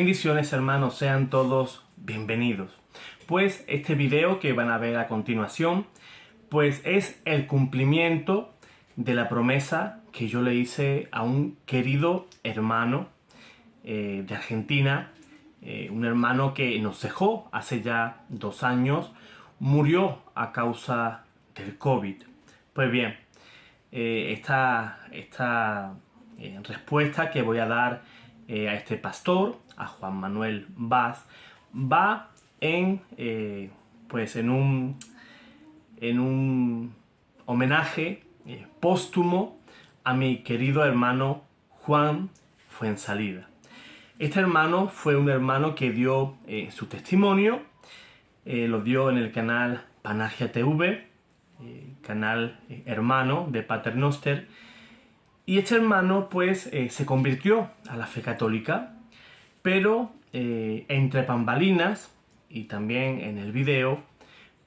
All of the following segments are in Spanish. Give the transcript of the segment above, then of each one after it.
Bendiciones, hermanos, sean todos bienvenidos. Pues este video que van a ver a continuación, pues es el cumplimiento de la promesa que yo le hice a un querido hermano de Argentina, un hermano que nos dejó hace ya 2 años, murió a causa del COVID. Pues bien, esta respuesta que voy a dar a este pastor, a Juan Manuel Vaz, va en un homenaje póstumo a mi querido hermano Juan Fuenzalida. Este hermano fue un hermano que dio su testimonio, lo dio en el canal Panagia TV, canal hermano de Pater Noster, y este hermano pues se convirtió a la fe católica, pero entre bambalinas y también en el video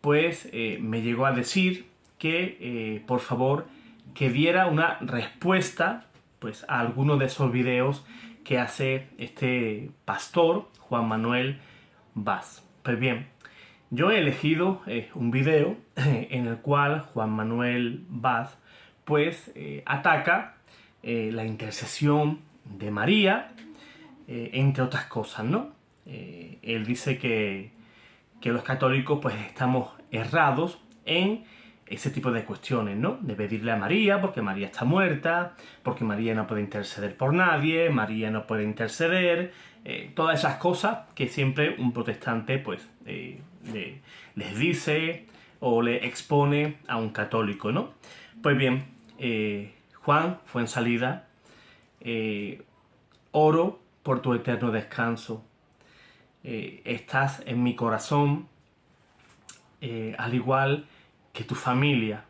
pues me llegó a decir que por favor que diera una respuesta pues a alguno de esos videos que hace este pastor Juan Manuel Vaz. Pues bien, yo he elegido un video en el cual Juan Manuel Vaz pues ataca la intercesión de María, entre otras cosas, ¿no? Él dice que los católicos pues estamos errados en ese tipo de cuestiones, ¿no? De pedirle a María porque María está muerta, porque María no puede interceder por nadie, María no puede interceder, todas esas cosas que siempre un protestante pues les dice o le expone a un católico, ¿no? Pues bien, Juan Fuenzalida, oro por tu eterno descanso. Estás en mi corazón, al igual que tu familia.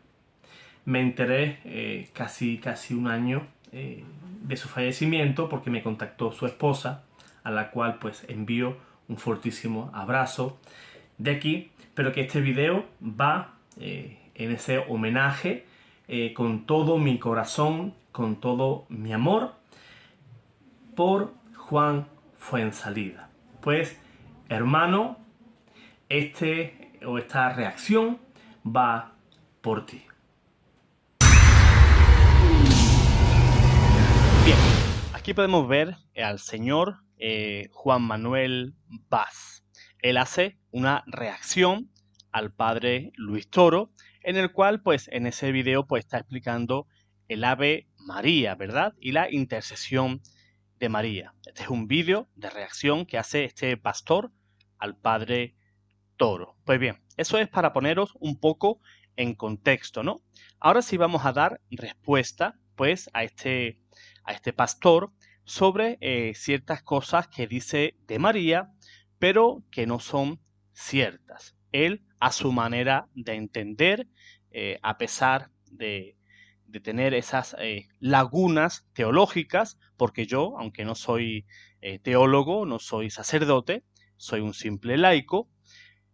Me enteré casi 1 año de su fallecimiento porque me contactó su esposa, a la cual pues envío un fortísimo abrazo de aquí, pero que este video va en ese homenaje con todo mi corazón, con todo mi amor por Juan Fuenzalida. Pues hermano, esta reacción va por ti. Bien, aquí podemos ver al señor Juan Manuel Vaz. Él hace una reacción al padre Luis Toro, en el cual pues en ese video pues está explicando el Ave María, ¿verdad? Y la intercesión de María. Este es un vídeo de reacción que hace este pastor al padre Toro. Pues bien, eso es para poneros un poco en contexto, ¿no? Ahora sí vamos a dar respuesta pues a este pastor sobre ciertas cosas que dice de María, pero que no son ciertas. Él, a su manera de entender, a pesar de tener esas lagunas teológicas, porque yo, aunque no soy teólogo, no soy sacerdote, soy un simple laico,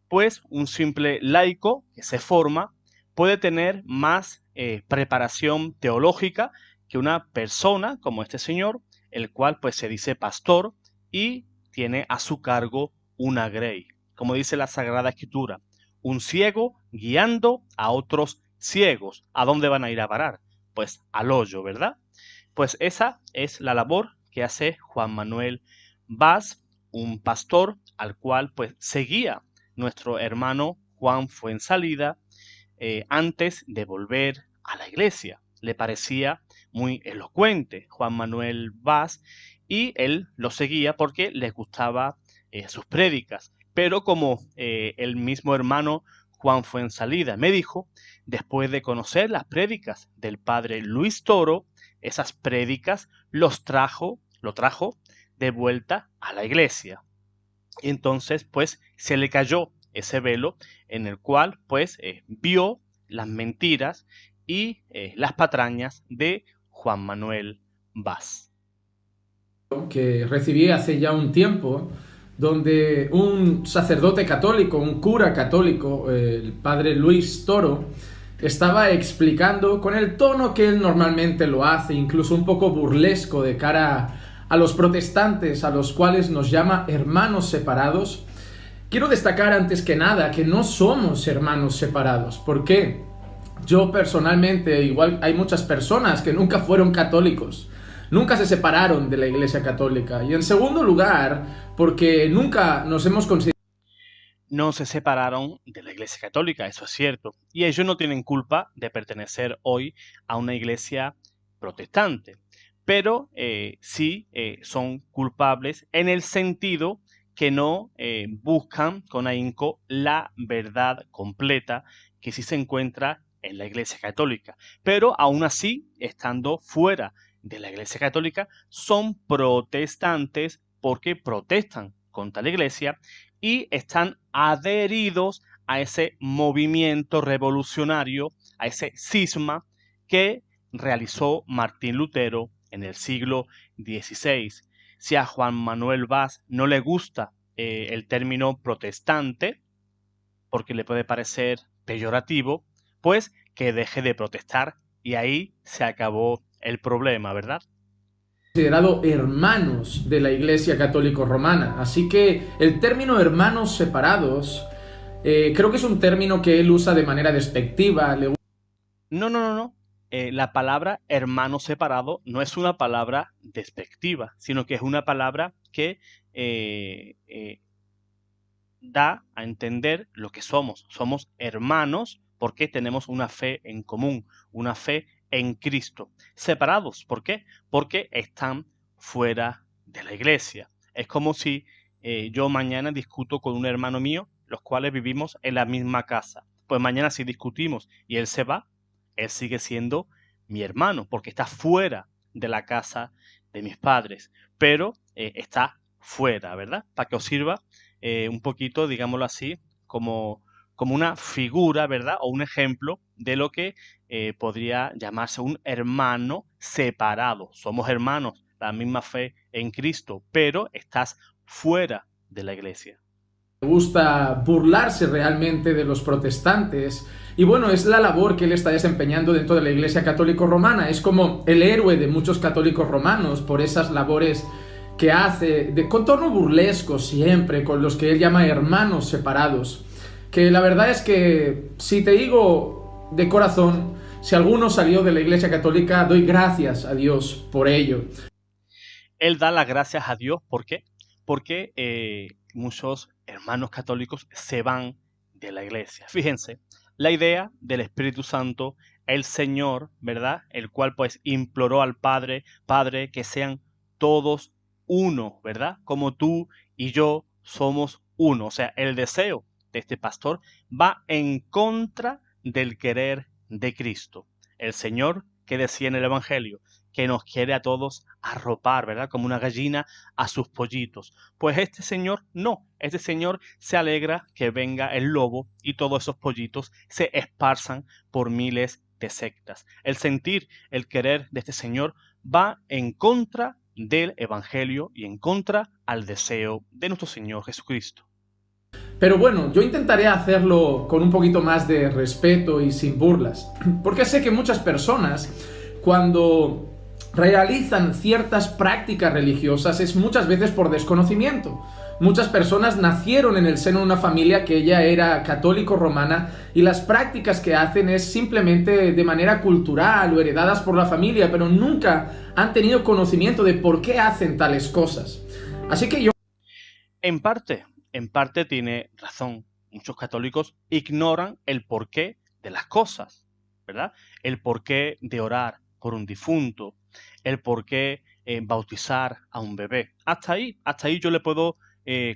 pues un simple laico que se forma puede tener más preparación teológica que una persona como este señor, el cual pues se dice pastor y tiene a su cargo una grey. Como dice la Sagrada Escritura, un ciego guiando a otros ciegos. ¿A dónde van a ir a parar? Pues al hoyo, ¿verdad? Pues esa es la labor que hace Juan Manuel Vaz, un pastor al cual pues seguía nuestro hermano Juan Fuenzalida antes de volver a la iglesia. Le parecía muy elocuente Juan Manuel Vaz y él lo seguía porque les gustaba sus prédicas. Pero como el mismo hermano Juan Fuenzalida me dijo, después de conocer las prédicas del padre Luis Toro, esas prédicas lo trajo de vuelta a la iglesia. Y entonces pues se le cayó ese velo en el cual pues vio las mentiras y las patrañas de Juan Manuel Vaz. Que recibí hace ya un tiempo, donde un sacerdote católico, un cura católico, el padre Luis Toro, estaba explicando con el tono que él normalmente lo hace, incluso un poco burlesco de cara a los protestantes, a los cuales nos llama hermanos separados, quiero destacar antes que nada que no somos hermanos separados. ¿Por qué? Yo personalmente, igual hay muchas personas que nunca fueron católicos, nunca se separaron de la Iglesia Católica. Y en segundo lugar, porque nunca nos hemos considerado... No se separaron de la Iglesia Católica, eso es cierto. Y ellos no tienen culpa de pertenecer hoy a una iglesia protestante. Pero sí son culpables en el sentido que no buscan con ahínco la verdad completa que sí se encuentra en la Iglesia Católica. Pero aún así, estando fuera de la Iglesia Católica, son protestantes porque protestan contra la Iglesia y están adheridos a ese movimiento revolucionario, a ese cisma que realizó Martín Lutero en el siglo XVI. Si a Juan Manuel Vaz no le gusta el término protestante, porque le puede parecer peyorativo, pues que deje de protestar y ahí se acabó el problema, ¿verdad? Considerado hermanos de la Iglesia Católico Romana. Así que el término hermanos separados creo que es un término que él usa de manera despectiva. No. La palabra hermano separado no es una palabra despectiva, sino que es una palabra que da a entender lo que somos. Somos hermanos porque tenemos una fe en común, una fe en Cristo. Separados, ¿por qué? Porque están fuera de la iglesia. Es como si yo mañana discuto con un hermano mío, los cuales vivimos en la misma casa. Pues mañana si discutimos y él se va, él sigue siendo mi hermano, porque está fuera de la casa de mis padres, pero está fuera, ¿verdad? Para que os sirva un poquito, digámoslo así, como una figura, ¿verdad? O un ejemplo de lo que podría llamarse un hermano separado. Somos hermanos, la misma fe en Cristo, pero estás fuera de la iglesia. Le gusta burlarse realmente de los protestantes y bueno, es la labor que él está desempeñando dentro de la Iglesia Católico Romana. Es como el héroe de muchos católicos romanos por esas labores que hace, con tono burlesco siempre, con los que él llama hermanos separados. Que la verdad es que, si te digo de corazón, si alguno salió de la Iglesia Católica, doy gracias a Dios por ello. Él da las gracias a Dios, ¿por qué? Porque muchos hermanos católicos se van de la iglesia. Fíjense, la idea del Espíritu Santo, el Señor, ¿verdad? El cual pues imploró al Padre, Padre, que sean todos uno, ¿verdad? Como tú y yo somos uno. O sea, el deseo de este pastor va en contra del querer de Cristo. El Señor que decía en el Evangelio, que nos quiere a todos arropar, ¿verdad? Como una gallina a sus pollitos. Pues este señor no, este señor se alegra que venga el lobo y todos esos pollitos se esparzan por miles de sectas. El sentir, el querer de este señor va en contra del evangelio y en contra al deseo de nuestro Señor Jesucristo. Pero bueno, yo intentaré hacerlo con un poquito más de respeto y sin burlas, porque sé que muchas personas, cuando realizan ciertas prácticas religiosas, es muchas veces por desconocimiento. Muchas personas nacieron en el seno de una familia que ella era católico romana y las prácticas que hacen es simplemente de manera cultural o heredadas por la familia, pero nunca han tenido conocimiento de por qué hacen tales cosas. Así que yo... En parte tiene razón. Muchos católicos ignoran el porqué de las cosas, ¿verdad? El porqué de orar por un difunto, el por qué bautizar a un bebé. Hasta ahí yo le puedo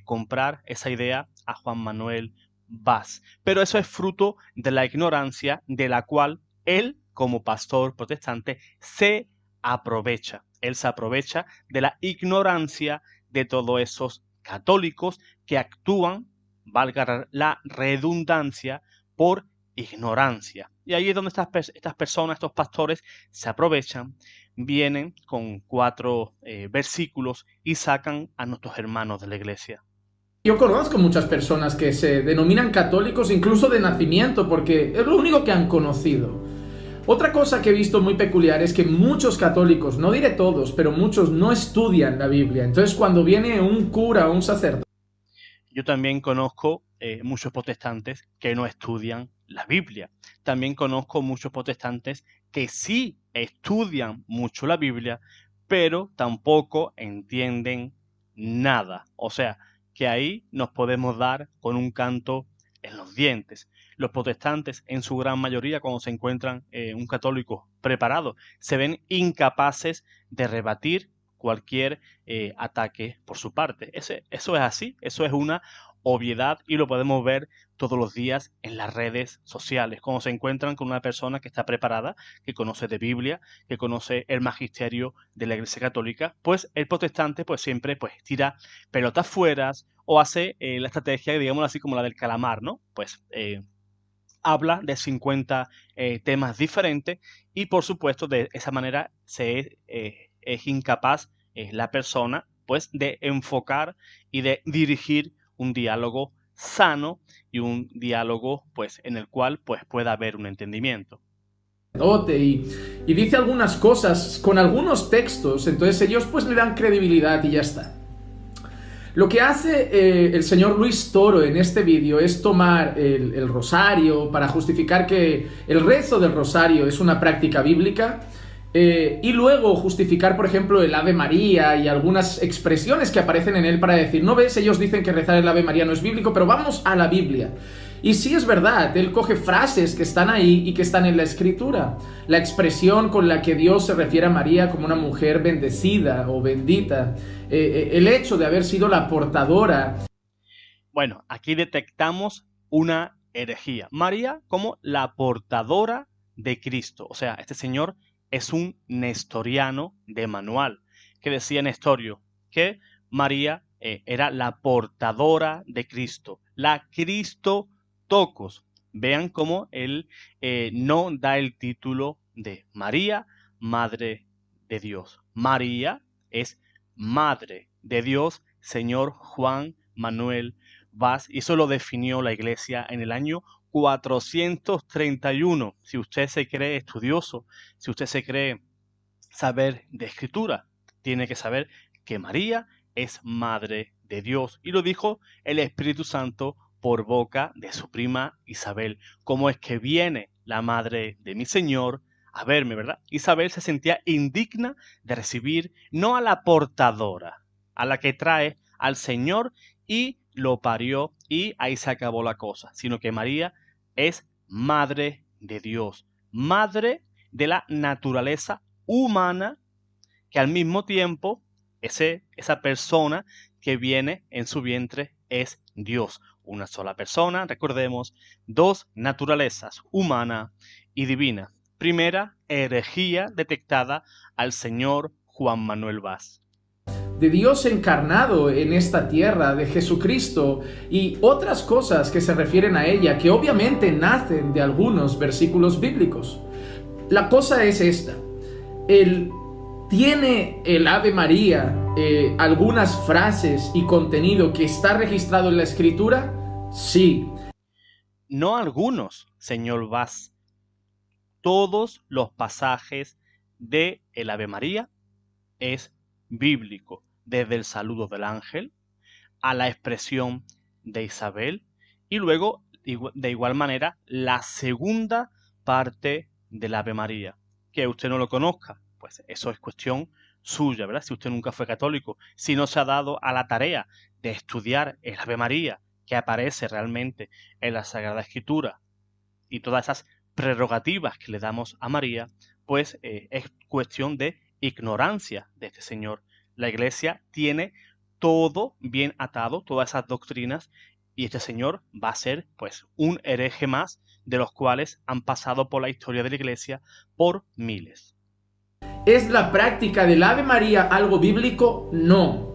comprar esa idea a Juan Manuel Vaz. Pero eso es fruto de la ignorancia de la cual él, como pastor protestante, se aprovecha. Él se aprovecha de la ignorancia de todos esos católicos que actúan, valga la redundancia, por ignorancia. Y ahí es donde estas personas, estos pastores, se aprovechan, vienen con 4 versículos y sacan a nuestros hermanos de la iglesia. Yo conozco muchas personas que se denominan católicos incluso de nacimiento porque es lo único que han conocido. Otra cosa que he visto muy peculiar es que muchos católicos, no diré todos, pero muchos no estudian la Biblia. Entonces cuando viene un cura o un sacerdote... Yo también conozco muchos protestantes que no estudian la Biblia. También conozco muchos protestantes que sí estudian mucho la Biblia, pero tampoco entienden nada. O sea, que ahí nos podemos dar con un canto en los dientes. Los protestantes, en su gran mayoría, cuando se encuentran un católico preparado, se ven incapaces de rebatir cualquier ataque por su parte. Eso es así, eso es una obviedad y lo podemos ver todos los días en las redes sociales. Cuando se encuentran con una persona que está preparada, que conoce de Biblia, que conoce el magisterio de la Iglesia Católica, pues el protestante pues siempre pues tira pelotas fuera o hace la estrategia, digamos así, como la del calamar, ¿no? Pues habla de 50 temas diferentes y por supuesto de esa manera es incapaz la persona pues de enfocar y de dirigir un diálogo sano y un diálogo pues en el cual pues pueda haber un entendimiento. Y dice algunas cosas con algunos textos, entonces ellos pues le dan credibilidad y ya está. Lo que hace el señor Luis Toro en este vídeo es tomar el rosario para justificar que el rezo del rosario es una práctica bíblica y luego justificar, por ejemplo, el Ave María y algunas expresiones que aparecen en él para decir, ¿no ves? Ellos dicen que rezar el Ave María no es bíblico, pero vamos a la Biblia. Y sí es verdad, él coge frases que están ahí y que están en la Escritura. La expresión con la que Dios se refiere a María como una mujer bendecida o bendita. El hecho de haber sido la portadora. Bueno, aquí detectamos una herejía. María como la portadora de Cristo. O sea, este señor es un nestoriano de manual. Que decía Nestorio que María era la portadora de Cristo. La Cristo Tocos. Vean cómo él no da el título de María, Madre de Dios. María es Madre de Dios, Señor Juan Manuel Vaz. Y eso lo definió la Iglesia en el año 431. Si usted se cree estudioso, si usted se cree saber de Escritura, tiene que saber que María es Madre de Dios. Y lo dijo el Espíritu Santo por boca de su prima Isabel. ¿Cómo es que viene la madre de mi Señor a verme, verdad? Isabel se sentía indigna de recibir no a la portadora, a la que trae al Señor y lo parió y ahí se acabó la cosa, sino que María es Madre de Dios, madre de la naturaleza humana, que al mismo tiempo esa persona que viene en su vientre es Dios. Una sola persona, recordemos, dos naturalezas, humana y divina. Primera herejía detectada al señor Juan Manuel Vaz. De Dios encarnado en esta tierra, de Jesucristo y otras cosas que se refieren a ella, que obviamente nacen de algunos versículos bíblicos. La cosa es esta. ¿Tiene el Ave María algunas frases y contenido que está registrado en la Escritura? Sí. No algunos, señor Vaz. Todos los pasajes de el Ave María es bíblico, desde el saludo del ángel a la expresión de Isabel y luego de igual manera la segunda parte del Ave María. Que usted no lo conozca, pues eso es cuestión suya, ¿verdad? Si usted nunca fue católico, si no se ha dado a la tarea de estudiar el Ave María que aparece realmente en la Sagrada Escritura y todas esas prerrogativas que le damos a María, pues es cuestión de ignorancia de este señor. La Iglesia tiene todo bien atado, todas esas doctrinas, y este señor va a ser pues un hereje más de los cuales han pasado por la historia de la Iglesia por miles. ¿Es la práctica del Ave María algo bíblico? No.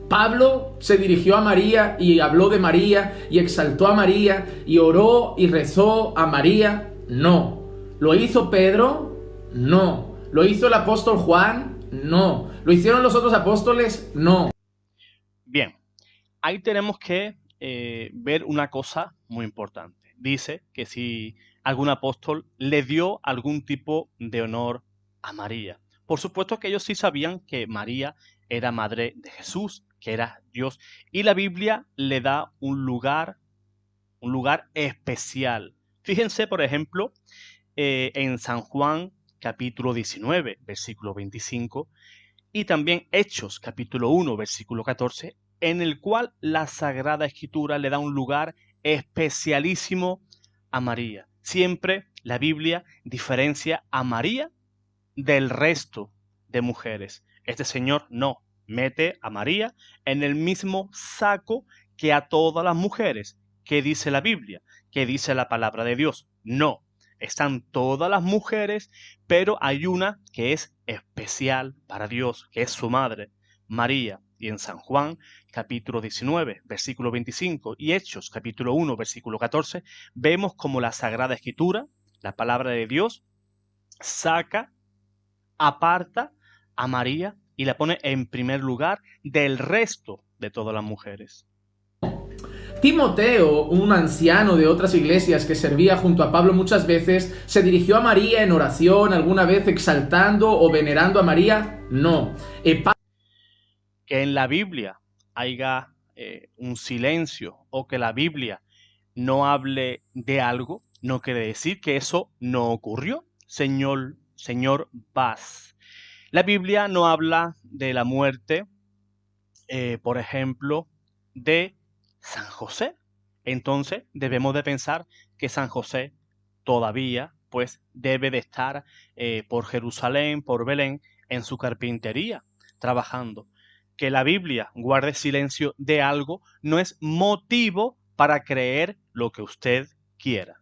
Pablo se dirigió a María y habló de María y exaltó a María y oró y rezó a María. No. ¿Lo hizo Pedro? No. ¿Lo hizo el apóstol Juan? No. ¿Lo hicieron los otros apóstoles? No. Bien, ahí tenemos que ver una cosa muy importante. Dice que si algún apóstol le dio algún tipo de honor a María. Por supuesto que ellos sí sabían que María era madre de Jesús, que era Dios, y la Biblia le da un lugar especial. Fíjense, por ejemplo, en San Juan capítulo 19, versículo 25, y también Hechos capítulo 1, versículo 14, en el cual la Sagrada Escritura le da un lugar especialísimo a María. Siempre la Biblia diferencia a María del resto de mujeres. Este Señor no mete a María en el mismo saco que a todas las mujeres. ¿Qué dice la Biblia? ¿Qué dice la palabra de Dios? No, están todas las mujeres, pero hay una que es especial para Dios, que es su madre, María. Y en San Juan capítulo 19, versículo 25 y Hechos capítulo 1, versículo 14, vemos como la Sagrada Escritura, la palabra de Dios, aparta a María y la pone en primer lugar del resto de todas las mujeres. Timoteo, un anciano de otras iglesias que servía junto a Pablo muchas veces, ¿se dirigió a María en oración alguna vez exaltando o venerando a María? No. Que en la Biblia haya un silencio o que la Biblia no hable de algo, no quiere decir que eso no ocurrió, señor Bass. La Biblia no habla de la muerte, por ejemplo, de San José. Entonces debemos de pensar que San José todavía pues debe de estar por Jerusalén, por Belén, en su carpintería, trabajando. Que la Biblia guarde silencio de algo no es motivo para creer lo que usted quiera.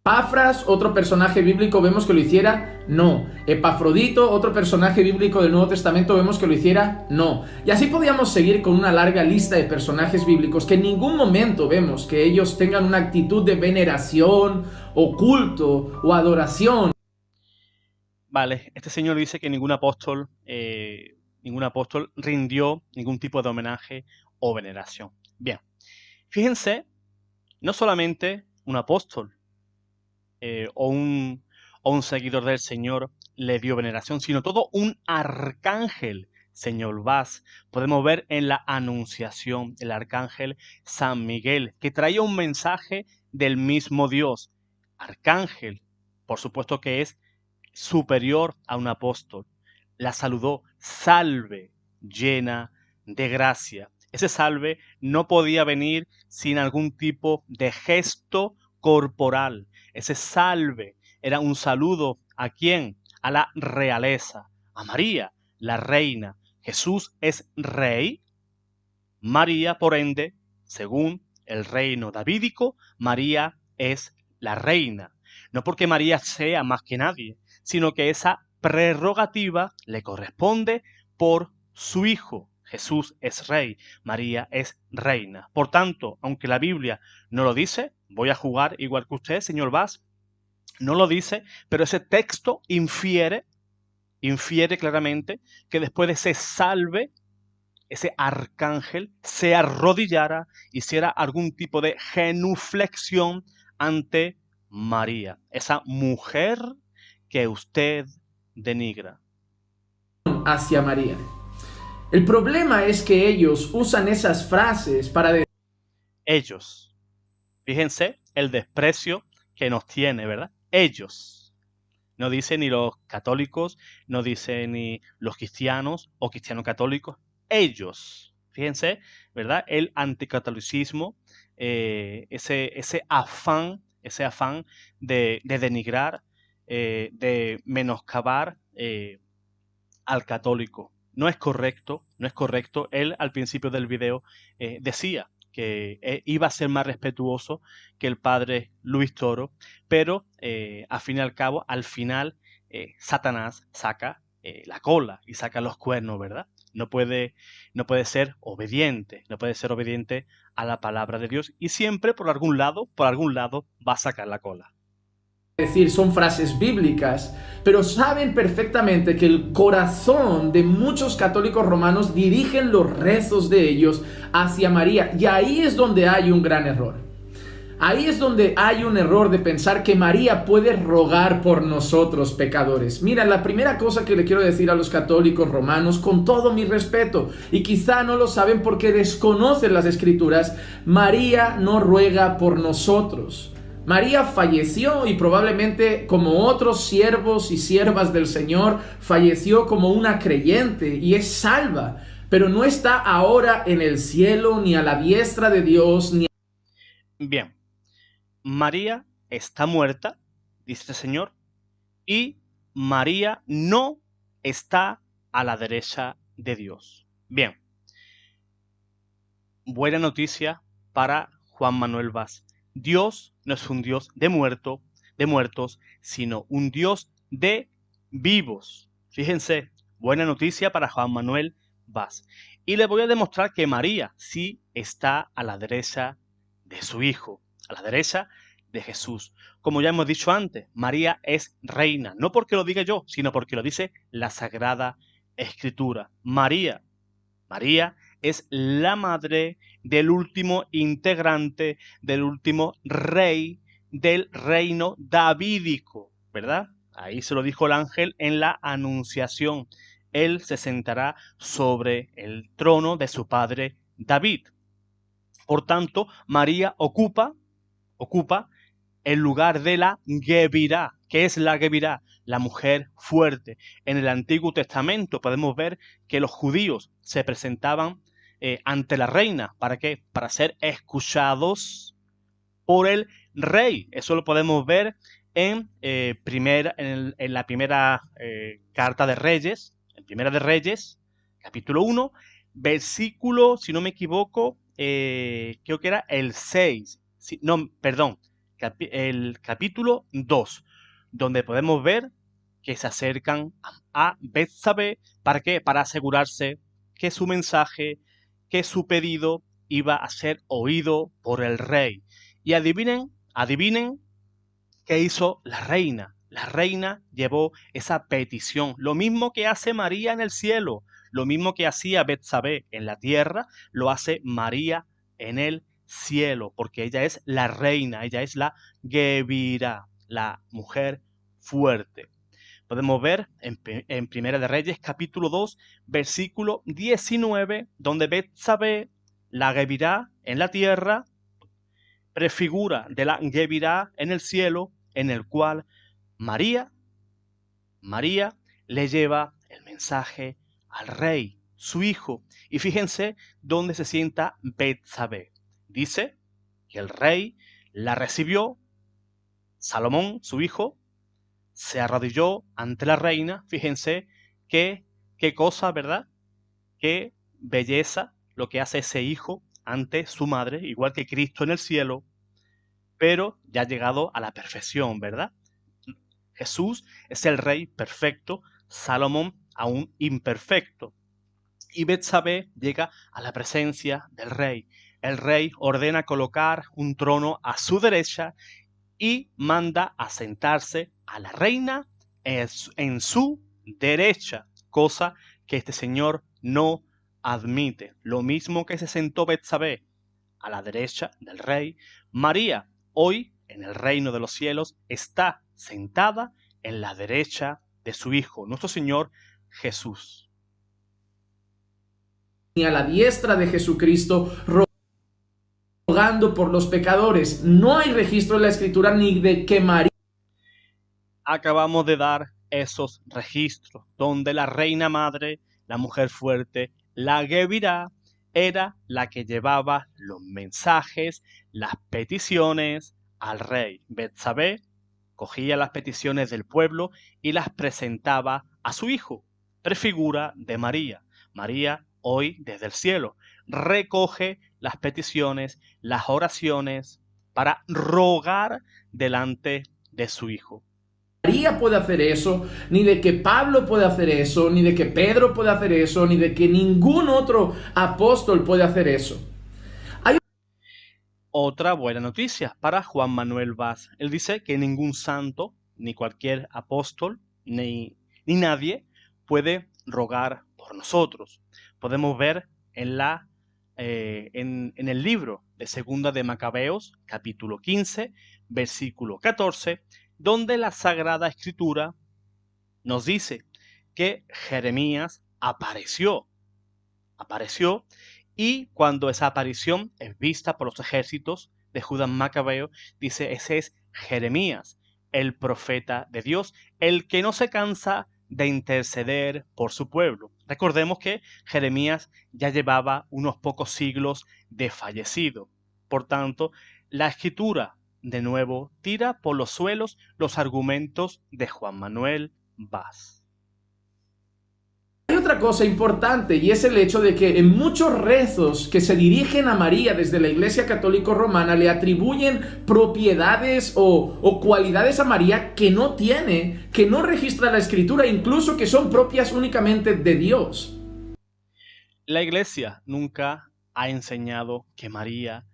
Epafras, otro personaje bíblico, vemos que lo hiciera, no. Epafrodito, otro personaje bíblico del Nuevo Testamento, vemos que lo hiciera, no. Y así podríamos seguir con una larga lista de personajes bíblicos que en ningún momento vemos que ellos tengan una actitud de veneración, o culto, o adoración. Vale, este señor dice que ningún apóstol rindió ningún tipo de homenaje o veneración. Bien, fíjense, no solamente un apóstol, o un seguidor del Señor le dio veneración, sino todo un arcángel, señor Bass. Podemos ver en la Anunciación el arcángel San Miguel, que traía un mensaje del mismo Dios. Arcángel, por supuesto que es superior a un apóstol. La saludó, salve, llena de gracia. Ese salve no podía venir sin algún tipo de gesto corporal. Ese salve era un saludo ¿a quién? A la realeza, a María, la reina. Jesús es rey. María, por ende, según el reino davídico, María es la reina. No porque María sea más que nadie, sino que esa prerrogativa le corresponde por su hijo. Jesús es rey, María es reina. Por tanto, aunque la Biblia no lo dice, voy a jugar igual que usted, señor Bass, no lo dice, pero ese texto infiere claramente que después de ese salve, ese arcángel se arrodillara, hiciera algún tipo de genuflexión ante María, esa mujer que usted denigra. Hacia María. El problema es que ellos usan esas frases para decir... Ellos. Fíjense el desprecio que nos tiene, ¿verdad? Ellos. No dice ni los católicos, no dice ni los cristianos o cristianos católicos. Ellos. Fíjense, ¿verdad? El anticatolicismo, ese afán de denigrar, de menoscabar al católico. No es correcto. Él al principio del video decía que iba a ser más respetuoso que el padre Luis Toro, pero al fin y al cabo, Satanás saca la cola y saca los cuernos, ¿verdad? No puede ser obediente, a la palabra de Dios y siempre por algún lado va a sacar la cola. Decir, son frases bíblicas, pero saben perfectamente que el corazón de muchos católicos romanos dirigen los rezos de ellos hacia María, y ahí es donde hay un gran error. Ahí es donde hay un error de pensar que María puede rogar por nosotros pecadores. Mira, la primera cosa que le quiero decir a los católicos romanos, con todo mi respeto, y quizá no lo saben porque desconocen las escrituras, María no ruega por nosotros. María falleció y probablemente como otros siervos y siervas del Señor, falleció como una creyente y es salva, pero no está ahora en el cielo ni a la diestra de Dios ni. Bien, María está muerta, dice el Señor, y María no está a la derecha de Dios. Bien, buena noticia para Juan Manuel Vaz. Dios no es un Dios de muertos, sino un Dios de vivos. Fíjense, buena noticia para Juan Manuel Vaz. Y le voy a demostrar que María sí está a la derecha de su Hijo, a la derecha de Jesús. Como ya hemos dicho antes, María es reina, no porque lo diga yo, sino porque lo dice la Sagrada Escritura. María es la madre del último integrante, del último rey del reino davídico, ¿verdad? Ahí se lo dijo el ángel en la Anunciación. Él se sentará sobre el trono de su padre David. Por tanto, María ocupa el lugar de la Gebirá. ¿Qué es la Gebirá? La mujer fuerte. En el Antiguo Testamento podemos ver que los judíos se presentaban ante la reina. ¿Para qué? Para ser escuchados por el rey. Eso lo podemos ver en la primera carta de Reyes, en Primera de Reyes, capítulo 1, versículo, si no me equivoco, creo que era el 6. No, perdón, el capítulo 2, donde podemos ver que se acercan a Betsabé. ¿Para qué? Para asegurarse que su mensaje, que su pedido iba a ser oído por el rey. Y adivinen qué hizo la reina. La reina llevó esa petición, lo mismo que hace María en el cielo, lo mismo que hacía Betsabé en la tierra, lo hace María en el cielo, porque ella es la reina, ella es la Gebirá, la mujer fuerte. Podemos ver en Primera de Reyes, capítulo 2, versículo 19, donde Betsabé, la Gebirá en la tierra, prefigura de la Gebirá en el cielo, en el cual María le lleva el mensaje al rey, su hijo. Y fíjense dónde se sienta Betsabé. Dice que el rey la recibió, Salomón, su hijo, se arrodilló ante la reina. Fíjense qué cosa, ¿verdad? Qué belleza lo que hace ese hijo ante su madre, igual que Cristo en el cielo, pero ya ha llegado a la perfección, ¿verdad? Jesús es el rey perfecto, Salomón aún imperfecto. Y Betsabé llega a la presencia del rey. El rey ordena colocar un trono a su derecha y manda a sentarse a la reina en su derecha, cosa que este señor no admite. Lo mismo que se sentó Betsabé a la derecha del rey, María hoy en el reino de los cielos está sentada en la derecha de su Hijo, nuestro Señor Jesús. Ni a la diestra de Jesucristo rogando por los pecadores. No hay registro en la escritura ni de que María. Acabamos de dar esos registros donde la reina madre, la mujer fuerte, la Gebirá, era la que llevaba los mensajes, las peticiones al rey. Betsabé cogía las peticiones del pueblo y las presentaba a su hijo, prefigura de María. María, hoy desde el cielo, recoge las peticiones, las oraciones para rogar delante de su hijo. María puede hacer eso, ni de que Pablo puede hacer eso, ni de que Pedro puede hacer eso, ni de que ningún otro apóstol puede hacer eso. Otra buena noticia para Juan Manuel Vaz. Él dice que ningún santo, ni cualquier apóstol, ni nadie puede rogar por nosotros. Podemos ver en el libro de Segunda de Macabeos, capítulo 15, versículo 14, donde la Sagrada Escritura nos dice que Jeremías apareció y cuando esa aparición es vista por los ejércitos de Judá Macabeo, dice, ese es Jeremías, el profeta de Dios, el que no se cansa de interceder por su pueblo. Recordemos que Jeremías ya llevaba unos pocos siglos de fallecido. Por tanto, la escritura, de nuevo, tira por los suelos los argumentos de Juan Manuel Vaz. Hay otra cosa importante y es el hecho de que en muchos rezos que se dirigen a María desde la Iglesia Católica Romana le atribuyen propiedades o cualidades a María que no tiene, que no registra la Escritura, incluso que son propias únicamente de Dios. La Iglesia nunca ha enseñado que María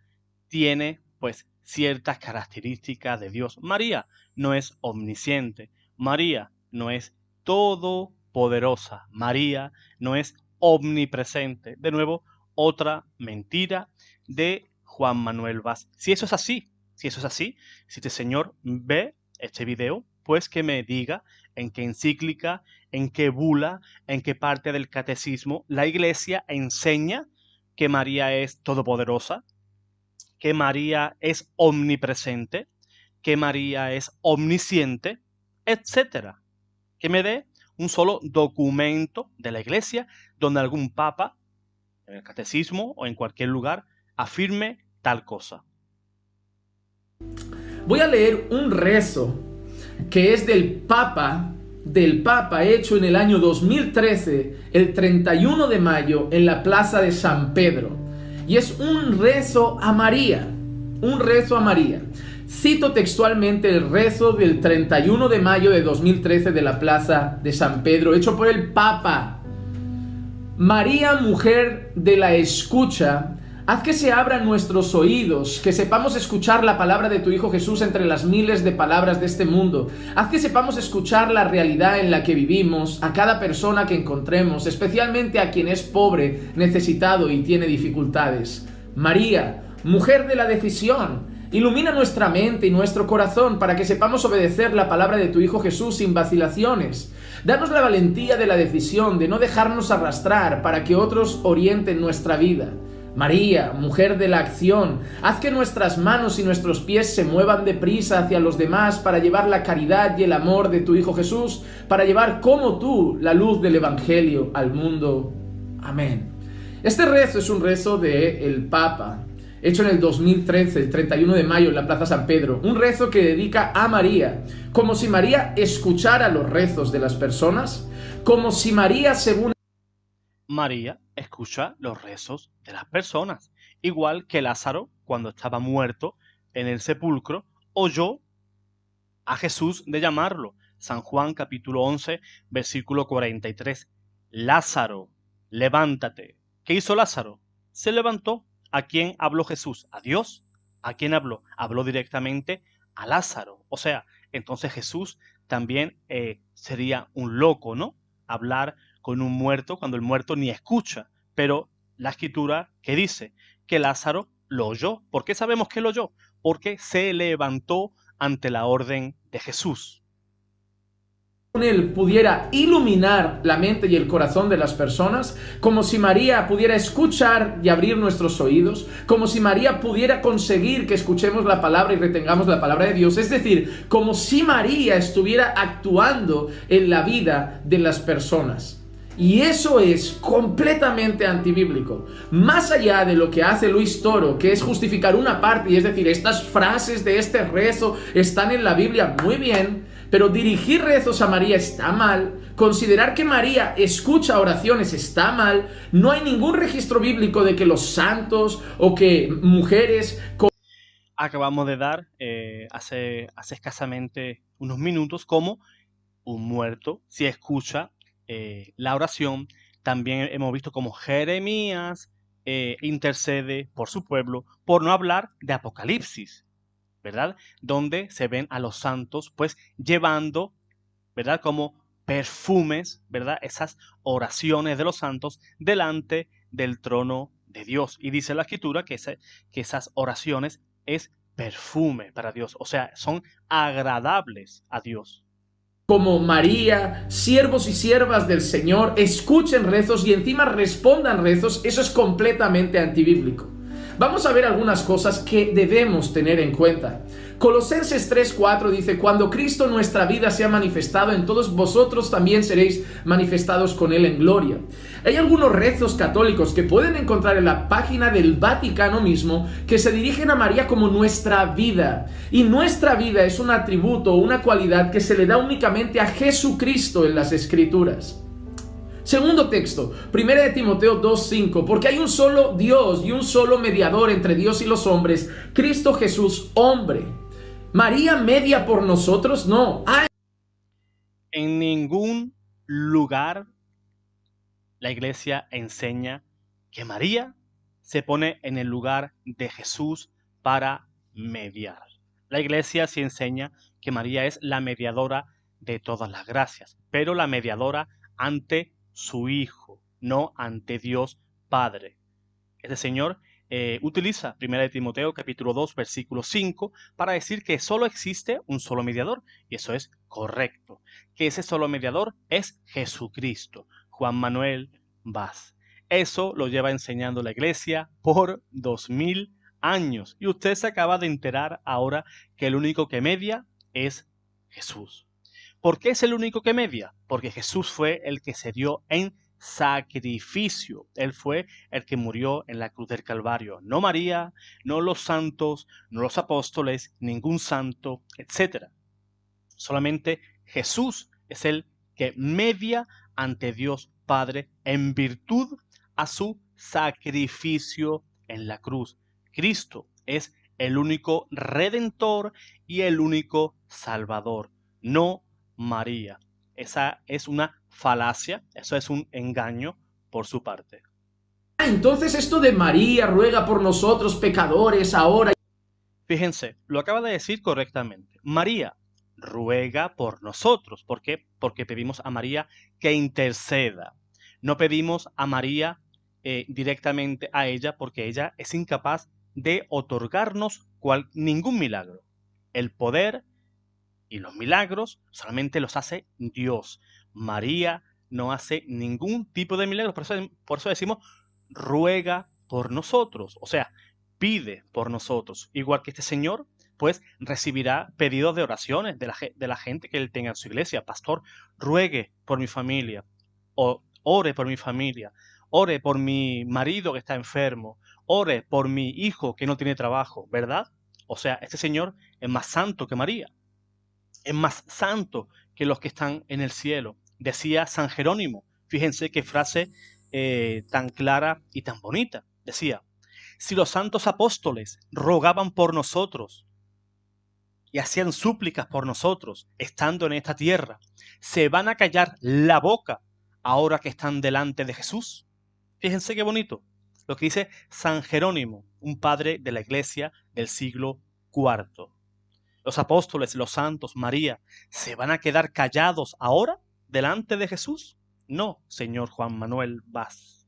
tiene pues ciertas características de Dios. María no es omnisciente, María no es todopoderosa, María no es omnipresente. De nuevo, otra mentira de Juan Manuel Vaz. Si eso es así, si este señor ve este video, pues que me diga en qué encíclica, en qué bula, en qué parte del catecismo la Iglesia enseña que María es todopoderosa, que María es omnipresente, que María es omnisciente, etcétera. Que me dé un solo documento de la Iglesia donde algún papa, en el catecismo o en cualquier lugar, afirme tal cosa. Voy a leer un rezo que es del Papa hecho en el año 2013, el 31 de mayo, en la Plaza de San Pedro. Y es un rezo a María, Cito textualmente el rezo del 31 de mayo de 2013 de la Plaza de San Pedro, hecho por el Papa. María, mujer de la escucha, haz que se abran nuestros oídos, que sepamos escuchar la palabra de tu Hijo Jesús entre las miles de palabras de este mundo. Haz que sepamos escuchar la realidad en la que vivimos, a cada persona que encontremos, especialmente a quien es pobre, necesitado y tiene dificultades. María, mujer de la decisión, ilumina nuestra mente y nuestro corazón para que sepamos obedecer la palabra de tu Hijo Jesús sin vacilaciones. Danos la valentía de la decisión, de no dejarnos arrastrar para que otros orienten nuestra vida. María, mujer de la acción, haz que nuestras manos y nuestros pies se muevan deprisa hacia los demás para llevar la caridad y el amor de tu Hijo Jesús, para llevar como tú la luz del Evangelio al mundo. Amén. Este rezo es un rezo del Papa, hecho en el 2013, el 31 de mayo, en la Plaza San Pedro. Un rezo que dedica a María, como si María escuchara los rezos de las personas, como si María, según María escucha los rezos de las personas, igual que Lázaro, cuando estaba muerto en el sepulcro, oyó a Jesús de llamarlo. San Juan capítulo 11, versículo 43. Lázaro, levántate. ¿Qué hizo Lázaro? Se levantó. ¿A quién habló Jesús? ¿A Dios? ¿A quién habló? Habló directamente a Lázaro. O sea, entonces Jesús también sería un loco, ¿no? Hablar con un muerto cuando el muerto ni escucha. Pero la escritura que dice que Lázaro lo oyó. ¿Por qué sabemos que lo oyó? Porque se levantó ante la orden de Jesús. Él pudiera iluminar la mente y el corazón de las personas, como si María pudiera escuchar y abrir nuestros oídos, como si María pudiera conseguir que escuchemos la palabra y retengamos la palabra de Dios, es decir, como si María estuviera actuando en la vida de las personas. Y eso es completamente antibíblico. Más allá de lo que hace Luis Toro, que es justificar una parte, y es decir, estas frases de este rezo están en la Biblia, muy bien, pero dirigir rezos a María está mal, considerar que María escucha oraciones está mal, no hay ningún registro bíblico de que los santos o que mujeres... Acabamos de dar hace escasamente unos minutos como un muerto, si escucha la oración, también hemos visto como Jeremías intercede por su pueblo, por no hablar de Apocalipsis, ¿verdad? Donde se ven a los santos pues llevando, ¿verdad? Como perfumes, ¿verdad? Esas oraciones de los santos delante del trono de Dios. Y dice la Escritura que esas oraciones es perfume para Dios, o sea, son agradables a Dios. Como María, siervos y siervas del Señor, escuchen rezos y encima respondan rezos, eso es completamente antibíblico. Vamos a ver algunas cosas que debemos tener en cuenta. Colosenses 3:4 dice: cuando Cristo nuestra vida sea manifestado, en todos vosotros también seréis manifestados con Él en gloria. Hay algunos rezos católicos que pueden encontrar en la página del Vaticano mismo que se dirigen a María como nuestra vida. Y nuestra vida es un atributo, una cualidad que se le da únicamente a Jesucristo en las Escrituras. Segundo texto, 1 de Timoteo 2:5, porque hay un solo Dios y un solo mediador entre Dios y los hombres, Cristo Jesús, hombre. ¿María media por nosotros? No. En ningún lugar la iglesia enseña que María se pone en el lugar de Jesús para mediar. La iglesia sí enseña que María es la mediadora de todas las gracias, pero la mediadora ante su Hijo, no ante Dios Padre. Este Señor utiliza 1 de Timoteo capítulo 2 versículo 5 para decir que solo existe un solo mediador, y eso es correcto, que ese solo mediador es Jesucristo. Juan Manuel Vaz. Eso lo lleva enseñando la iglesia por 2000 años, y usted se acaba de enterar ahora que el único que media es Jesús. ¿Por qué es el único que media? Porque Jesús fue el que se dio en sacrificio. Él fue el que murió en la cruz del Calvario. No María, no los santos, no los apóstoles, ningún santo, etc. Solamente Jesús es el que media ante Dios Padre en virtud a su sacrificio en la cruz. Cristo es el único redentor y el único salvador, no María. Esa es una falacia, eso es un engaño por su parte. Entonces esto de María ruega por nosotros pecadores ahora. Fíjense, lo acaba de decir correctamente. María ruega por nosotros. ¿Por qué? Porque pedimos a María que interceda. No pedimos a María directamente a ella porque ella es incapaz de otorgarnos ningún milagro. El poder y los milagros solamente los hace Dios. María no hace ningún tipo de milagros. Por eso decimos, ruega por nosotros. O sea, pide por nosotros. Igual que este Señor, pues recibirá pedidos de oraciones de la gente que él tenga en su iglesia. Pastor, ruegue por mi familia. O ore por mi familia. Ore por mi marido que está enfermo. Ore por mi hijo que no tiene trabajo. ¿Verdad? O sea, este Señor es más santo que María. Es más santo que los que están en el cielo. Decía San Jerónimo. Fíjense qué frase tan clara y tan bonita. Decía: si los santos apóstoles rogaban por nosotros y hacían súplicas por nosotros, estando en esta tierra, ¿se van a callar la boca ahora que están delante de Jesús? Fíjense qué bonito lo que dice San Jerónimo, un padre de la iglesia del siglo IV. Los apóstoles, los santos, María, ¿se van a quedar callados ahora delante de Jesús? No, señor Juan Manuel Vaz.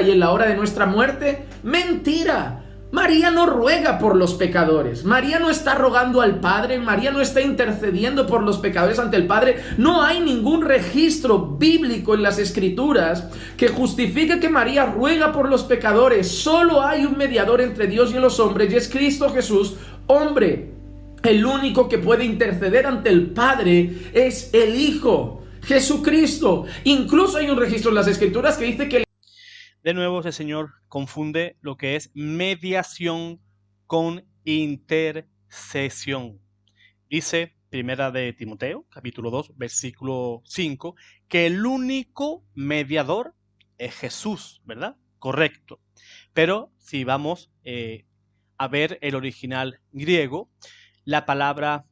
Y en la hora de nuestra muerte, mentira. María no ruega por los pecadores. María no está rogando al Padre. María no está intercediendo por los pecadores ante el Padre. No hay ningún registro bíblico en las Escrituras que justifique que María ruega por los pecadores. Solo hay un mediador entre Dios y los hombres, y es Cristo Jesús, hombre. El único que puede interceder ante el Padre es el Hijo, Jesucristo. Incluso hay un registro en las Escrituras que dice que de nuevo, ese señor confunde lo que es mediación con intercesión. Dice 1 de Timoteo, capítulo 2, versículo 5, que el único mediador es Jesús, ¿verdad? Correcto. Pero si vamos a ver el original griego, la palabra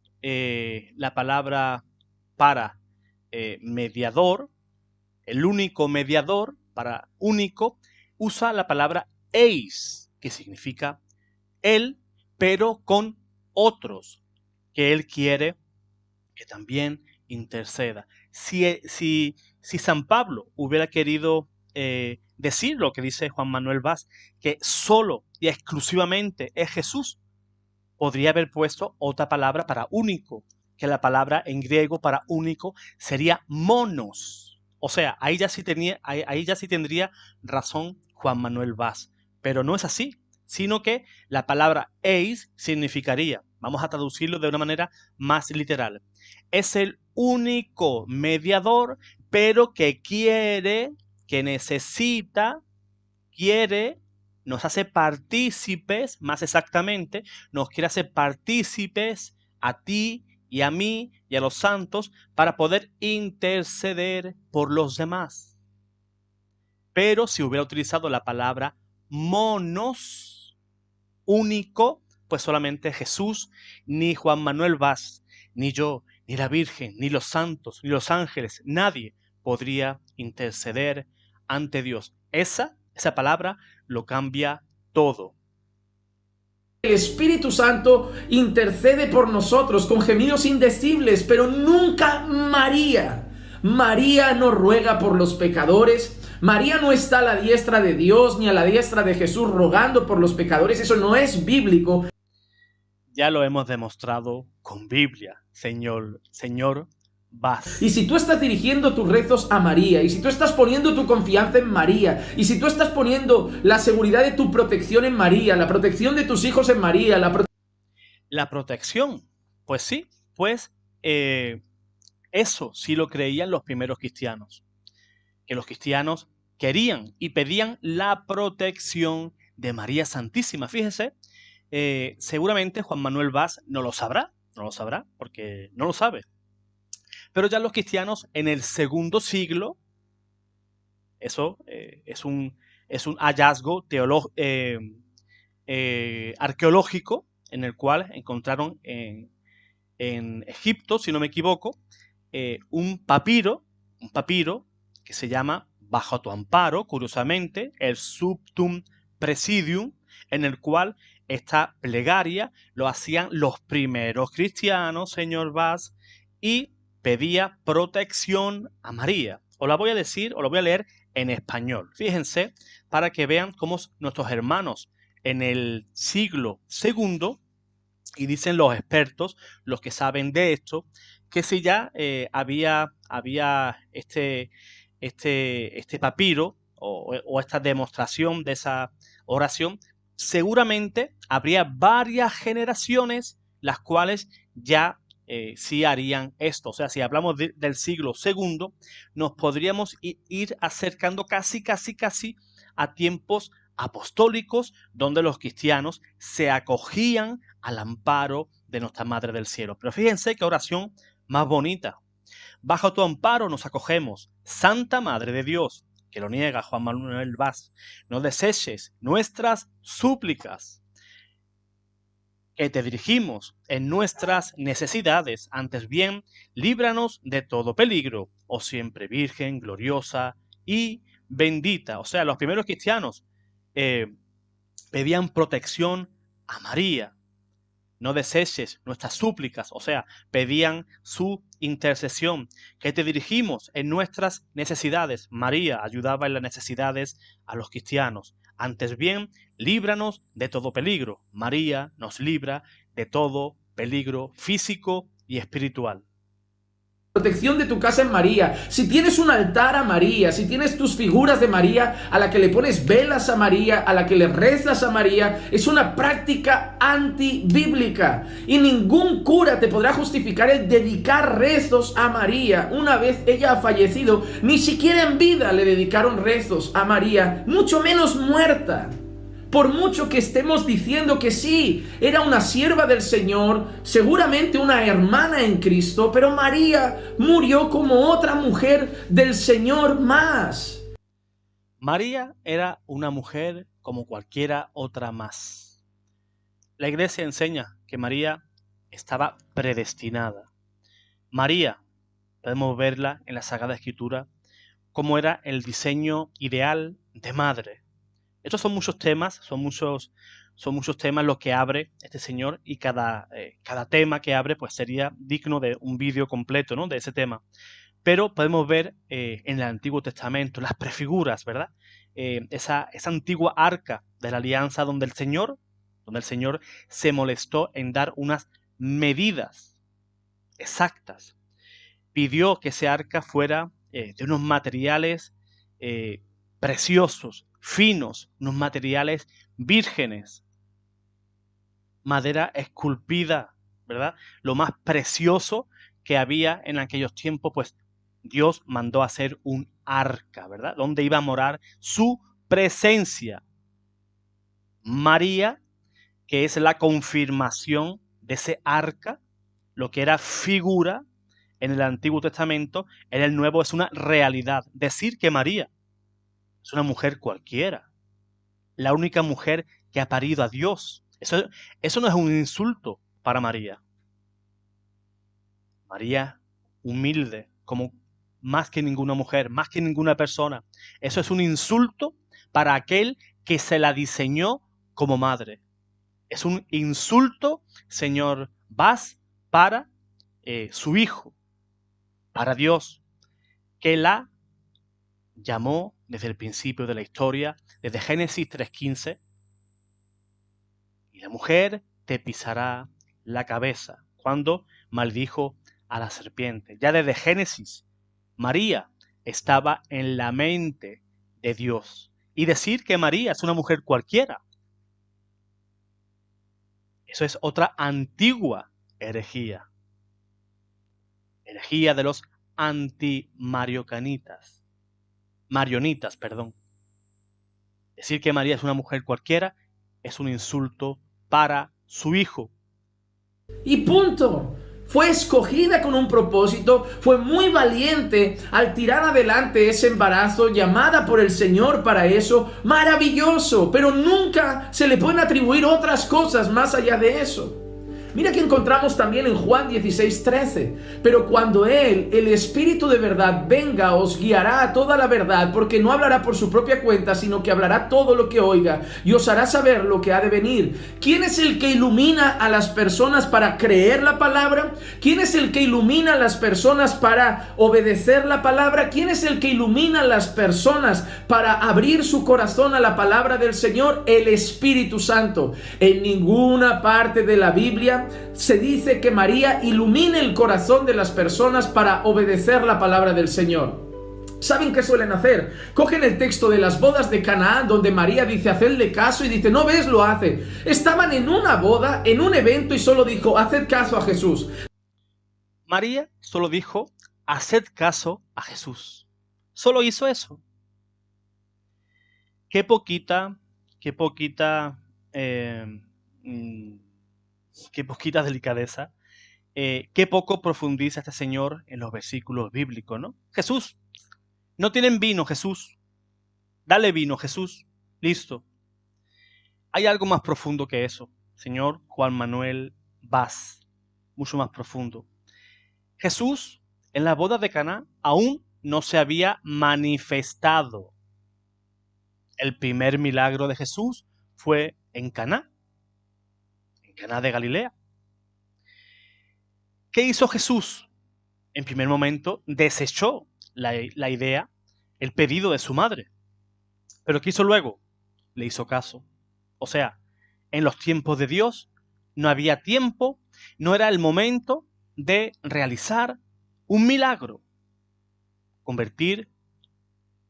para mediador, el único mediador, para único, usa la palabra eis, que significa él, pero con otros, que él quiere que también interceda. Si San Pablo hubiera querido decir lo que dice Juan Manuel Vaz, que solo y exclusivamente es Jesús, podría haber puesto otra palabra para único, que la palabra en griego para único sería monos. O sea, ahí ya sí tendría razón Juan Manuel Vaz. Pero no es así, sino que la palabra eis significaría, vamos a traducirlo de una manera más literal, es el único mediador, pero que quiere, que necesita, quiere, nos hace partícipes, más exactamente, nos quiere hacer partícipes a ti y a mí y a los santos para poder interceder por los demás. Pero si hubiera utilizado la palabra monos, único, pues solamente Jesús, ni Juan Manuel Vaz, ni yo, ni la Virgen, ni los santos, ni los ángeles, nadie podría interceder ante Dios. Esa palabra lo cambia todo. El Espíritu Santo intercede por nosotros con gemidos indecibles, pero nunca María. María no ruega por los pecadores. María no está a la diestra de Dios ni a la diestra de Jesús rogando por los pecadores. Eso no es bíblico. Ya lo hemos demostrado con Biblia, Señor Vaz. Y si tú estás dirigiendo tus rezos a María, y si tú estás poniendo tu confianza en María, y si tú estás poniendo la seguridad de tu protección en María, la protección de tus hijos en María, la protección, pues sí, pues eso sí lo creían los primeros cristianos, que los cristianos querían y pedían la protección de María Santísima. Fíjese, seguramente Juan Manuel Vaz no lo sabrá porque no lo sabe. Pero ya los cristianos en el segundo siglo, eso es un hallazgo arqueológico en el cual encontraron en Egipto, si no me equivoco, un papiro que se llama Bajo tu amparo, curiosamente, el Subtum Presidium, en el cual esta plegaria lo hacían los primeros cristianos, señor Vaz, y pedía protección a María. Os la voy a decir, os lo voy a leer en español. Fíjense, para que vean cómo nuestros hermanos en el siglo II, y dicen los expertos, los que saben de esto, que si ya había este papiro o esta demostración de esa oración, seguramente habría varias generaciones las cuales ya sí harían esto. O sea, si hablamos del siglo II, nos podríamos ir acercando casi a tiempos apostólicos, donde los cristianos se acogían al amparo de nuestra Madre del Cielo. Pero fíjense qué oración más bonita. Bajo tu amparo nos acogemos, Santa Madre de Dios, que lo niega Juan Manuel Vaz. No deseches nuestras súplicas, que te dirigimos en nuestras necesidades, antes bien, líbranos de todo peligro, oh siempre Virgen, gloriosa y bendita. O sea, los primeros cristianos pedían protección a María. No deseches nuestras súplicas, o sea, pedían su intercesión, que te dirigimos en nuestras necesidades. María ayudaba en las necesidades a los cristianos. Antes bien, líbranos de todo peligro. María nos libra de todo peligro físico y espiritual. Protección de tu casa en María. Si tienes un altar a María, si tienes tus figuras de María, a la que le pones velas a María, a la que le rezas a María, es una práctica antibíblica. Y ningún cura te podrá justificar el dedicar rezos a María. Una vez ella ha fallecido, ni siquiera en vida le dedicaron rezos a María, mucho menos muerta. Por mucho que estemos diciendo que sí, era una sierva del Señor, seguramente una hermana en Cristo, pero María murió como otra mujer del Señor más. María era una mujer como cualquiera otra más. La Iglesia enseña que María estaba predestinada. María, podemos verla en la Sagrada Escritura, como era el diseño ideal de madre. Estos son muchos temas, son muchos temas los que abre este señor, y cada tema que abre pues sería digno de un vídeo completo, ¿no?, de ese tema. Pero podemos ver en el Antiguo Testamento las prefiguras, ¿verdad? Esa antigua arca de la alianza donde el Señor se molestó en dar unas medidas exactas. Pidió que ese arca fuera de unos materiales preciosos, finos, unos materiales vírgenes, madera esculpida, ¿verdad? Lo más precioso que había en aquellos tiempos, pues Dios mandó hacer un arca, ¿verdad? Donde iba a morar su presencia. María, que es la confirmación de ese arca, lo que era figura en el Antiguo Testamento, en el Nuevo es una realidad. Decir que María es una mujer cualquiera, la única mujer que ha parido a Dios, eso no es un insulto para María. María, humilde, como más que ninguna mujer, más que ninguna persona. Eso es un insulto para aquel que se la diseñó como madre. Es un insulto, señor Vaz, para su hijo, para Dios, que la llamó desde el principio de la historia, desde Génesis 3:15, y la mujer te pisará la cabeza, cuando maldijo a la serpiente. Ya desde Génesis, María estaba en la mente de Dios. Y decir que María es una mujer cualquiera, eso es otra antigua herejía. Herejía de los antimarionitas. Decir que María es una mujer cualquiera es un insulto para su hijo. Y punto. Fue escogida con un propósito, fue muy valiente al tirar adelante ese embarazo, llamada por el Señor para eso, maravilloso, pero nunca se le pueden atribuir otras cosas más allá de eso. Mira que encontramos también en Juan 16:13. Pero cuando Él, el Espíritu de verdad, venga, os guiará a toda la verdad, porque no hablará por su propia cuenta, sino que hablará todo lo que oiga y os hará saber lo que ha de venir. ¿Quién es el que ilumina a las personas para creer la palabra? ¿Quién es el que ilumina a las personas para obedecer la palabra? ¿Quién es el que ilumina a las personas para abrir su corazón a la palabra del Señor? El Espíritu Santo. En ninguna parte de la Biblia se dice que María ilumine el corazón de las personas para obedecer la palabra del Señor. ¿Saben qué suelen hacer? Cogen el texto de las bodas de Canaán, donde María dice, hacedle caso, y dice, no ves, lo hace. Estaban en una boda, en un evento, y solo dijo, haced caso a Jesús. María solo dijo, haced caso a Jesús. Solo hizo eso. Qué poquita delicadeza, qué poco profundiza este señor en los versículos bíblicos, ¿no? Jesús, no tienen vino, Jesús. Dale vino, Jesús. Listo. Hay algo más profundo que eso, señor Juan Manuel Vaz. Mucho más profundo. Jesús, en la boda de Caná, aún no se había manifestado. El primer milagro de Jesús fue en Caná de Galilea. ¿Qué hizo Jesús? En primer momento desechó la idea, el pedido de su madre. ¿Pero qué hizo luego? Le hizo caso. O sea, en los tiempos de Dios no había tiempo, no era el momento de realizar un milagro. Convertir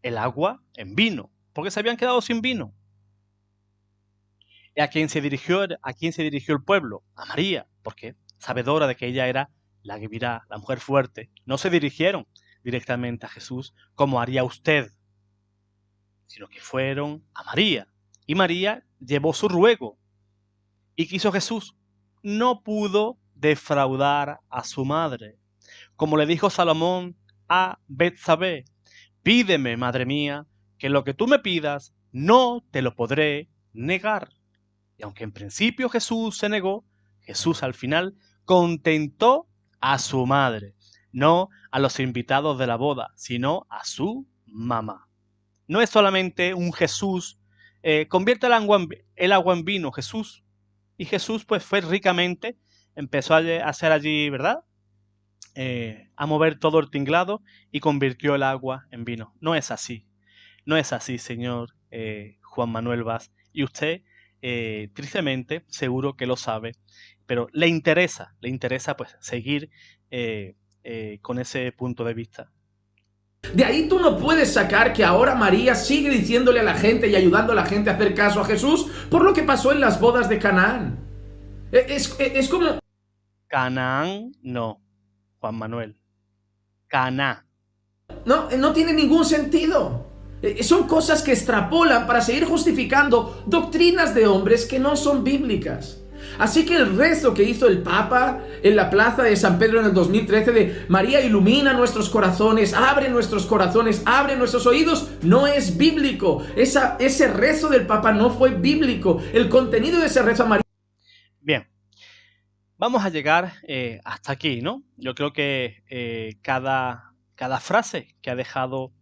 el agua en vino, porque se habían quedado sin vino. ¿A quién se dirigió el pueblo? A María, porque sabedora de que ella era la que virá, la mujer fuerte. No se dirigieron directamente a Jesús como haría usted, sino que fueron a María. Y María llevó su ruego. ¿Y qué hizo Jesús? No pudo defraudar a su madre. Como le dijo Salomón a Betsabé, pídeme, madre mía, que lo que tú me pidas no te lo podré negar. Y aunque en principio Jesús se negó, Jesús al final contentó a su madre, no a los invitados de la boda, sino a su mamá. No es solamente un Jesús, convierte el agua en vino, Jesús. Y Jesús pues fue ricamente, empezó a hacer allí, ¿verdad? a mover todo el tinglado y convirtió el agua en vino. No es así. No es así, señor Juan Manuel Vaz. Y usted, tristemente, seguro que lo sabe, pero le interesa pues seguir con ese punto de vista. De ahí tú no puedes sacar que ahora María sigue diciéndole a la gente y ayudando a la gente a hacer caso a Jesús por lo que pasó en las bodas de Canaán. Es como... Canaán, no, Juan Manuel. Caná. No, no tiene ningún sentido. Son cosas que extrapolan para seguir justificando doctrinas de hombres que no son bíblicas. Así que el rezo que hizo el Papa en la plaza de San Pedro en el 2013 de María ilumina nuestros corazones, abre nuestros oídos, no es bíblico. Ese rezo del Papa no fue bíblico. El contenido de ese rezo a María... Bien, vamos a llegar hasta aquí, ¿no? Yo creo que cada frase que ha dejado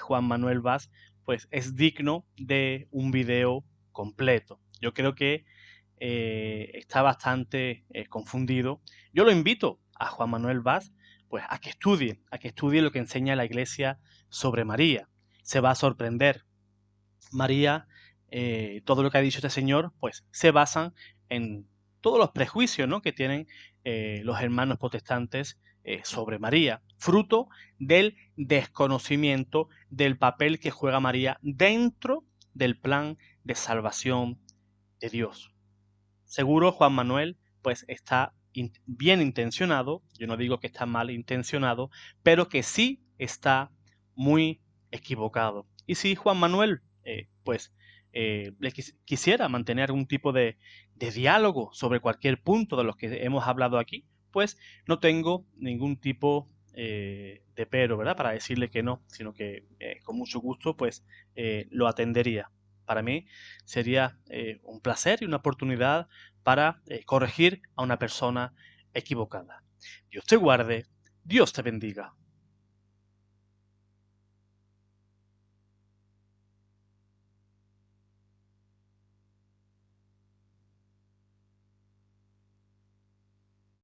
Juan Manuel Vaz, pues es digno de un video completo. Yo creo que está bastante confundido. Yo lo invito a Juan Manuel Vaz, pues a que estudie lo que enseña la Iglesia sobre María. Se va a sorprender. María, todo lo que ha dicho este señor, pues se basan en todos los prejuicios, ¿no?, que tienen los hermanos protestantes sobre María, fruto del desconocimiento del papel que juega María dentro del plan de salvación de Dios. Seguro Juan Manuel pues está bien intencionado, yo no digo que está mal intencionado, pero que sí está muy equivocado. Y si Juan Manuel le quisiera mantener un tipo de diálogo sobre cualquier punto de los que hemos hablado aquí, pues no tengo ningún tipo de pero, ¿verdad?, para decirle que no, sino que con mucho gusto pues lo atendería. Para mí sería un placer y una oportunidad para corregir a una persona equivocada. Dios te guarde, Dios te bendiga.